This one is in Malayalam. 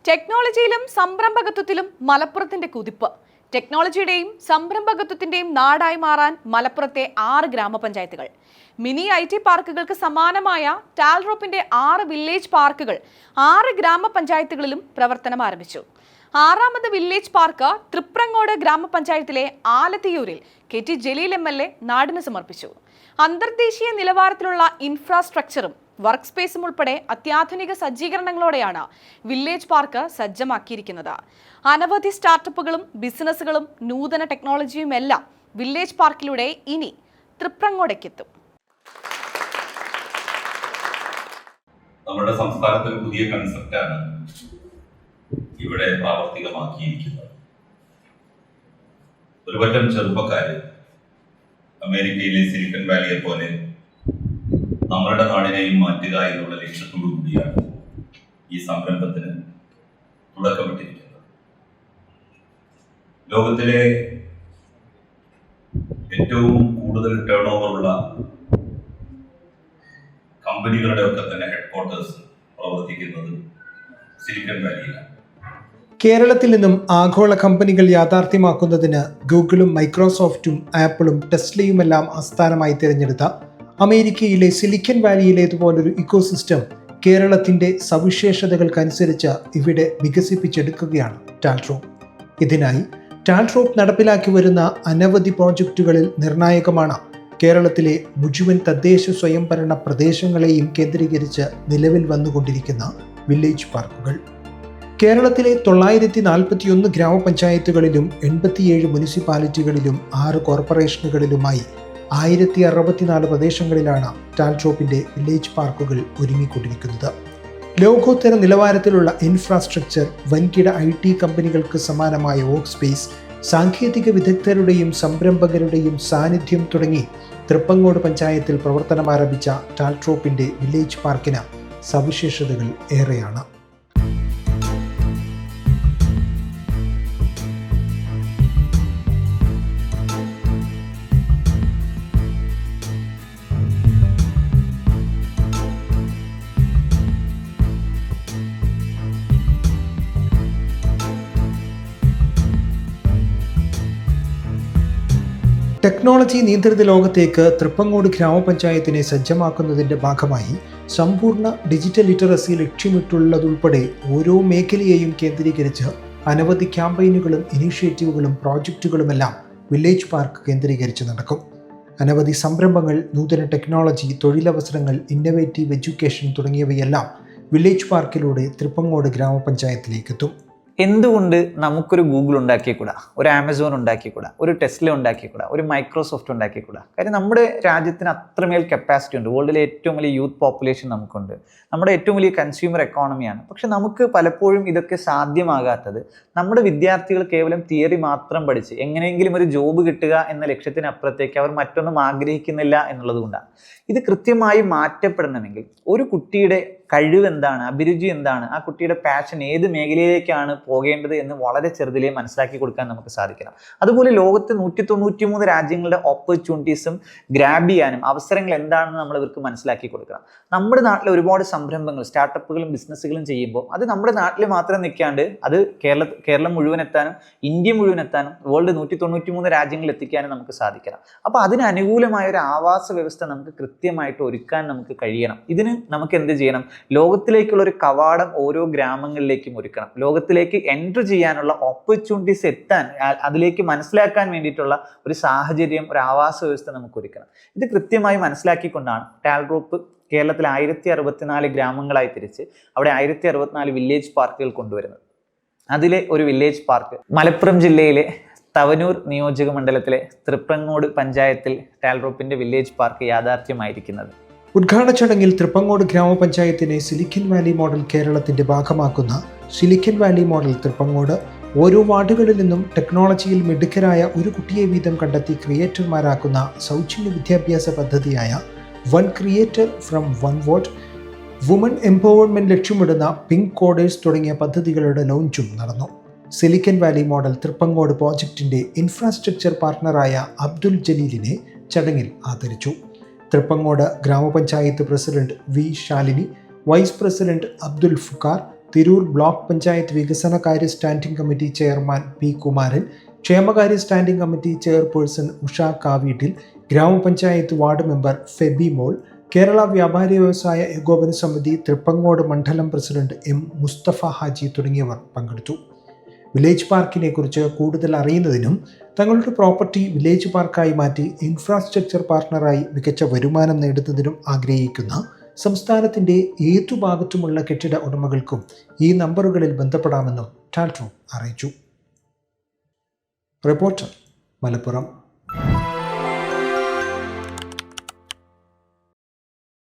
ടെക്നോളജിയിലും സംരംഭകത്വത്തിലും മലപ്പുറത്തിന്റെ കുതിപ്പ്. ടെക്നോളജിയുടെയും സംരംഭകത്വത്തിന്റെയും നാടായി മാറാൻ മലപ്പുറത്തെ 6 ഗ്രാമപഞ്ചായത്തുകൾ. മിനി IT പാർക്കുകൾക്ക് സമാനമായ ടാൽറോപ്പിന്റെ 6 വില്ലേജ് പാർക്കുകൾ 6 ഗ്രാമപഞ്ചായത്തുകളിലും പ്രവർത്തനം ആരംഭിച്ചു. 6ാമത് വില്ലേജ് പാർക്ക് തൃപ്രങ്ങോട് ഗ്രാമപഞ്ചായത്തിലെ ആലത്തിയൂരിൽ KT ജലീൽ MLA നാടിന് സമർപ്പിച്ചു. അന്തർദേശീയ നിലവാരത്തിലുള്ള ഇൻഫ്രാസ്ട്രക്ചറും വർക്ക് സ്പേസും ഉൾപ്പെടെ അത്യാധുനിക സജ്ജീകരണങ്ങളോടെയാണ് വില്ലേജ് പാർക്ക് സജ്ജമാക്കിയിരിക്കുന്നത്. അനവധി സ്റ്റാർട്ടപ്പുകളും ബിസിനസ്സുകളും നൂതന ടെക്നോളജിയുമെല്ലാം വില്ലേജ് പാർക്കിലൂടെ ഇനി തൃപ്രങ്ങോടേക്കെത്തും. നമ്മുടെ സംസ്ഥാനത്തിൽ പുതിയ കൺസെപ്റ്റാണ് ഇവിടെ പ്രാവർത്തികമാക്കിയിരിക്കുന്നത്. ഒരുപറ്റം ചെറുപ്പക്കാര് അമേരിക്കയിലെ സിലിക്കൺ വാലിയെ പോലെ നമ്മുടെ നാടിനെയും മാറ്റുക എന്നുള്ള ലക്ഷ്യത്തോടു കൂടിയാണ് ഈ സംരംഭത്തിന് തുടക്കമിട്ടിരിക്കുന്നത്. ലോകത്തിലെ ഏറ്റവും കൂടുതൽ ടേൺ ഓവറുള്ള കമ്പനികളുടെ ഒക്കെ തന്നെ ഹെഡ്ക്വാർട്ടേഴ്സ് പ്രവർത്തിക്കുന്നത് സിലിക്കൺ വാലിയിലാണ്. കേരളത്തിൽ നിന്നും ആഗോള കമ്പനികൾ യാഥാർത്ഥ്യമാക്കുന്നതിന് ഗൂഗിളും മൈക്രോസോഫ്റ്റും ആപ്പിളും ടെസ്ലയുമെല്ലാം ആസ്ഥാനമായി തിരഞ്ഞെടുത്ത അമേരിക്കയിലെ സിലിക്കൺ വാലിയിലേതുപോലൊരു ഇക്കോസിസ്റ്റം കേരളത്തിൻ്റെ സവിശേഷതകൾക്കനുസരിച്ച് ഇവിടെ വികസിപ്പിച്ചെടുക്കുകയാണ് ടാൽട്രോപ്പ്. ഇതിനായി ടാൽട്രോപ്പ് നടപ്പിലാക്കി വരുന്ന അനവധി പ്രോജക്റ്റുകളിൽ നിർണായകമാണ് കേരളത്തിലെ മുഴുവൻ തദ്ദേശ സ്വയംഭരണ പ്രദേശങ്ങളെയും കേന്ദ്രീകരിച്ച് നിലവിൽ വന്നുകൊണ്ടിരിക്കുന്ന വില്ലേജ് പാർക്കുകൾ. കേരളത്തിലെ 941 ഗ്രാമപഞ്ചായത്തുകളിലും 87 മുനിസിപ്പാലിറ്റികളിലും 6 കോർപ്പറേഷനുകളിലുമായി 1064 പ്രദേശങ്ങളിലാണ് ടാൽട്രോപ്പിന്റെ വില്ലേജ് പാർക്കുകൾ ഒരുങ്ങിക്കൊണ്ടിരിക്കുന്നത്. ലോകോത്തര നിലവാരത്തിലുള്ള ഇൻഫ്രാസ്ട്രക്ചർ, വൻകിട IT കമ്പനികൾക്ക് സമാനമായ വർക്ക് സ്പേസ്, സാങ്കേതിക വിദഗ്ധരുടെയും സംരംഭകരുടെയും സാന്നിധ്യം തുടങ്ങി തൃപ്പങ്ങോട് പഞ്ചായത്തിൽ പ്രവർത്തനം ആരംഭിച്ച ടാൽട്രോപ്പിന്റെ വില്ലേജ് പാർക്കിന് സവിശേഷതകൾ ഏറെയാണ്. ടെക്നോളജി നിയന്ത്രിത ലോകത്തേക്ക് തൃപ്പങ്ങോട് ഗ്രാമപഞ്ചായത്തിനെ സജ്ജമാക്കുന്നതിൻ്റെ ഭാഗമായി സമ്പൂർണ്ണ ഡിജിറ്റൽ ലിറ്ററസി ലക്ഷ്യമിട്ടുള്ളതുൾപ്പെടെ ഓരോ മേഖലയെയും കേന്ദ്രീകരിച്ച് അനവധി ക്യാമ്പയിനുകളും ഇനീഷ്യേറ്റീവുകളും പ്രോജക്റ്റുകളുമെല്ലാം വില്ലേജ് പാർക്ക് കേന്ദ്രീകരിച്ച് നടക്കും. അനവധി സംരംഭങ്ങൾ, നൂതന ടെക്നോളജി, തൊഴിലവസരങ്ങൾ, ഇന്നവേറ്റീവ് എഡ്യൂക്കേഷൻ തുടങ്ങിയവയെല്ലാം വില്ലേജ് പാർക്കിലൂടെ തൃപ്പങ്ങോട് ഗ്രാമപഞ്ചായത്തിലേക്കെത്തും. എന്തുകൊണ്ട് നമുക്കൊരു ഗൂഗിൾ ഉണ്ടാക്കിക്കൂടാ, ഒരു ആമസോൺ ഉണ്ടാക്കിക്കൂടാ, ഒരു ടെസ്ല ഉണ്ടാക്കിക്കൂടാ, ഒരു മൈക്രോസോഫ്റ്റ് ഉണ്ടാക്കിക്കൂടാ? കാര്യം നമ്മുടെ രാജ്യത്തിന് അത്രമേൽ കപ്പാസിറ്റി ഉണ്ട്. വേൾഡിലെ ഏറ്റവും വലിയ യൂത്ത് പോപ്പുലേഷൻ നമുക്കുണ്ട്. നമ്മുടെ ഏറ്റവും വലിയ കൺസ്യൂമർ എക്കോണമിയാണ്. പക്ഷെ നമുക്ക് പലപ്പോഴും ഇതൊക്കെ സാധ്യമാകാത്തത് നമ്മുടെ വിദ്യാർത്ഥികൾ കേവലം തിയറി മാത്രം പഠിച്ച് എങ്ങനെയെങ്കിലും ഒരു ജോബ് കിട്ടുക എന്ന ലക്ഷ്യത്തിനപ്പുറത്തേക്ക് അവർ മറ്റൊന്നും ആഗ്രഹിക്കുന്നില്ല എന്നുള്ളത് കൊണ്ടാണ്. ഇത് കൃത്യമായി മാറ്റപ്പെടണമെങ്കിൽ ഒരു കുട്ടിയുടെ കഴിവ് എന്താണ്, അഭിരുചി എന്താണ്, ആ കുട്ടിയുടെ പാഷൻ ഏത് മേഖലയിലേക്കാണ് പോകേണ്ടത് എന്ന് വളരെ ചെറുതിലേ മനസ്സിലാക്കി കൊടുക്കാൻ നമുക്ക് സാധിക്കണം. അതുപോലെ ലോകത്തെ 193 രാജ്യങ്ങളുടെ ഓപ്പർച്യൂണിറ്റീസും ഗ്രാബ് ചെയ്യാനും അവസരങ്ങൾ എന്താണെന്ന് നമ്മൾ ഇവർക്ക് മനസ്സിലാക്കി കൊടുക്കണം. നമ്മുടെ നാട്ടിൽ ഒരുപാട് സംരംഭങ്ങൾ, സ്റ്റാർട്ടപ്പുകളും ബിസിനസ്സുകളും ചെയ്യുമ്പോൾ അത് നമ്മുടെ നാട്ടിൽ മാത്രം നിൽക്കാണ്ട് അത് കേരളം മുഴുവൻ എത്താനും ഇന്ത്യ മുഴുവൻ എത്താനും വേൾഡ് 193 രാജ്യങ്ങളിൽ എത്തിക്കാനും നമുക്ക് സാധിക്കണം. അപ്പോൾ അതിന് അനുകൂലമായ ഒരു ആവാസ വ്യവസ്ഥ നമുക്ക് കൃത്യമായിട്ട് ഒരുക്കാൻ നമുക്ക് കഴിയണം. ഇതിന് നമുക്ക് എന്ത് ചെയ്യണം? ലോകത്തിലേക്കുള്ള ഒരു കവാടം ഓരോ ഗ്രാമങ്ങളിലേക്കും ഒരുക്കണം. ലോകത്തിലേക്ക് എൻട്രി ചെയ്യാനുള്ള ഓപ്പർച്യൂണിറ്റീസ് എത്താൻ, അതിലേക്ക് മനസ്സിലാക്കാൻ വേണ്ടിയിട്ടുള്ള ഒരു സാഹചര്യം, ഒരു ആവാസ വ്യവസ്ഥ നമുക്ക് ഒരുക്കണം. ഇത് കൃത്യമായി മനസ്സിലാക്കിക്കൊണ്ടാണ് ടാൽട്രോപ്പ് കേരളത്തിൽ 1064 ഗ്രാമങ്ങളായി തിരിച്ച് അവിടെ 1064 വില്ലേജ് പാർക്കുകൾ കൊണ്ടുവരുന്നത്. അതിലെ ഒരു വില്ലേജ് പാർക്ക് മലപ്പുറം ജില്ലയിലെ തവനൂർ നിയോജക മണ്ഡലത്തിലെ തൃപ്രങ്ങോട് പഞ്ചായത്തിൽ ടാൽട്രോപ്പിന്റെ വില്ലേജ് പാർക്ക് യാഥാർത്ഥ്യമായിരിക്കുന്നത്. ഉദ്ഘാടന ചടങ്ങിൽ തൃപ്പങ്ങോട് ഗ്രാമപഞ്ചായത്തിനെ സിലിക്കൺ വാലി മോഡൽ കേരളത്തിന്റെ ഭാഗമാക്കുന്ന സിലിക്കൺ വാലി മോഡൽ തൃപ്പങ്ങോട് ഓരോ വാർഡുകളിൽ നിന്നും ടെക്നോളജിയിൽ മിടുക്കരായ ഒരു കുട്ടിയെ വീതം കണ്ടെത്തി ക്രിയേറ്റർമാരാക്കുന്ന സൗജന്യ വിദ്യാഭ്യാസ പദ്ധതിയായ one creator from one vote, woman empowerment ലക്ഷ്യമിടുന്ന പിങ്ക് കോഡേഴ്സ് തുടങ്ങിയ പദ്ധതികളുടെ ലോഞ്ചും നടന്നു. സിലിക്കൺ വാലി മോഡൽ തൃപ്പങ്ങോട് പ്രോജക്റ്റിന്റെ ഇൻഫ്രാസ്ട്രക്ചർ പാർട്ണറായ അബ്ദുൽ ജലീലിനെ ചടങ്ങിൽ ആദരിച്ചു. തൃപ്പങ്ങോട് ഗ്രാമപഞ്ചായത്ത് president V Shalini, vice president Abdul Fukkar, Tirur block panchayat വികസനകാര്യ standing committee chairman P Kumaran, ക്ഷേമകാര്യ standing committee chairperson Usha Kaveettil, ഗ്രാമപഞ്ചായത്ത് വാർഡ് മെമ്പർ ഫെബി മോൾ, കേരള വ്യാപാരി വ്യവസായ ഏകോപന സമിതി തൃപ്പങ്ങോട് മണ്ഡലം പ്രസിഡന്റ് എം മുസ്തഫ ഹാജി തുടങ്ങിയവർ പങ്കെടുത്തു. വില്ലേജ് പാർക്കിനെ കുറിച്ച് കൂടുതൽ അറിയുന്നതിനും തങ്ങളുടെ പ്രോപ്പർട്ടി വില്ലേജ് പാർക്കായി മാറ്റി ഇൻഫ്രാസ്ട്രക്ചർ പാർട്ണറായി മികച്ച വരുമാനം നേടുന്നതിനും ആഗ്രഹിക്കുന്ന സംസ്ഥാനത്തിൻ്റെ ഏതു ഭാഗത്തുമുള്ള കെട്ടിട ഉടമകൾക്കും ഈ നമ്പറുകളിൽ ബന്ധപ്പെടാമെന്നും ടാൽട്രോ അറിയിച്ചു. റിപ്പോർട്ടർ, മലപ്പുറം.